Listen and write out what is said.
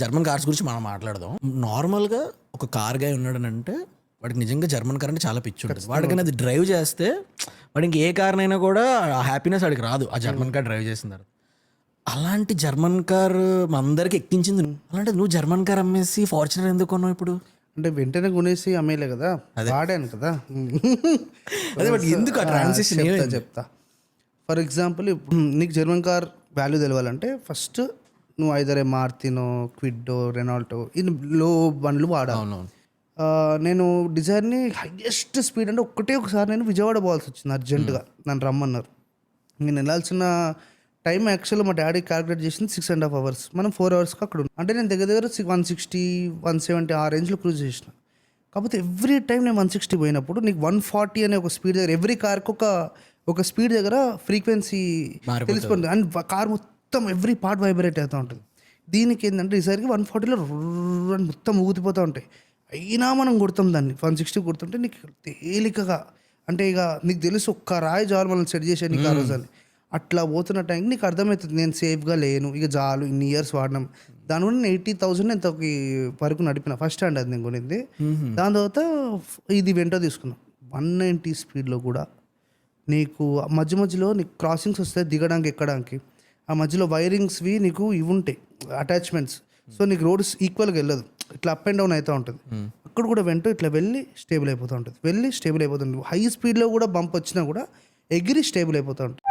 German cars గురించి మనం మాట్లాడదాం. నార్మల్గా ఒక కార్ గాయ ఉన్నాడనంటే వాడికి నిజంగా జర్మన్ కార్ అంటే చాలా పిచ్చి ఉంటుంది. వాడికైనా అది డ్రైవ్ చేస్తే వాడికి ఇంక ఏ కార్నైనా కూడా ఆ హ్యాపీనెస్ వాడికి రాదు ఆ జర్మన్ కార్ డ్రైవ్ చేసిన తర్వాత. అలాంటి జర్మన్ కార్ మా అందరికి ఎక్కించింది నువ్వు. అలాంటి నువ్వు జర్మన్ కార్ అమ్మేసి ఫార్చునర్ ఎందుకు కొన్నావు ఇప్పుడు? అంటే వెంటనే కొనేసి అమ్మేలే కదా, వాడాను కదా. అదే బట్ ఎందుకు ఆ ట్రాన్సిషన్ చెప్తా. ఫర్ ఎగ్జాంపుల్ ఇప్పుడు నీకు జర్మన్ కార్ వాల్యూ తెలవాలంటే ఫస్ట్ నువ్వు ఐదర్ మార్తినో, క్విడ్డో, రెనాల్టో ఇది లో బండ్లు వాడాలి. నేను డిజైర్ని హైయెస్ట్ స్పీడ్ అంటే ఒకసారి నేను విజయవాడ పోవాల్సి వచ్చింది అర్జెంటుగా, నన్ను రమ్మన్నారు. నేను వెళ్ళాల్సిన టైం యాక్చువల్గా మా డాడీ క్యాలిక్యులేట్ చేసింది 6.5 hours. మనం 4 hours అక్కడ ఉన్నాం. అంటే నేను దగ్గర 160, 170 ఆ రేంజ్లో క్రూజ్ చేసిన. కాకపోతే ఎవ్రీ టైం నేను 160 పోయినప్పుడు నీకు 140 అనే ఒక స్పీడ్ దగ్గర ఎవ్రీ కార్కి ఒక స్పీడ్ దగ్గర ఫ్రీక్వెన్సీ తెలిసిపోతుంది. అండ్ కార్ మొత్తం ఎవ్రీ పార్ట్ వైబ్రేట్ అవుతూ ఉంటుంది. దీనికి ఏంటంటే ఈసారికి 140లో మొత్తం ఊగిపోతూ ఉంటాయి. అయినా మనం కొడతాం దాన్ని 160 కొడుతుంటే నీకు తేలికగా, అంటే ఇక నీకు తెలుసు ఒక్క రాయి జాలు మనం సెట్ చేసే నీకు ఆ రోజు అని అట్లా పోతున్న టైంకి నీకు అర్థమవుతుంది నేను సేఫ్గా లేను, ఇక జాలు ఇన్ని ఇయర్స్ వాడినాం. దాని వల్ల 80,000 నేను వరకు నడిపిన. ఫస్ట్ హ్యాండ్ అది నేను కొనింది. దాని తర్వాత ఇది వెంటో తీసుకున్నాం 190 స్పీడ్లో కూడా. నీకు మధ్యలో నీకు క్రాసింగ్స్ వస్తాయి దిగడానికి ఎక్కడానికి, ఆ మధ్యలో వైరింగ్స్వి నీకు ఇవి ఉంటాయి అటాచ్మెంట్స్. సో నీకు రోడ్స్ ఈక్వల్గా వెళ్ళదు, ఇట్లా అప్ అండ్ డౌన్ అవుతూ ఉంటుంది. అక్కడ కూడా వెంటో ఇట్లా వెళ్ళి స్టేబుల్ అయిపోతూ ఉంటుంది, వెళ్ళి స్టేబుల్ అయిపోతుంది. హై స్పీడ్లో కూడా బంప్ వచ్చినా కూడా ఎగిరి స్టేబుల్ అయిపోతూ ఉంటుంది.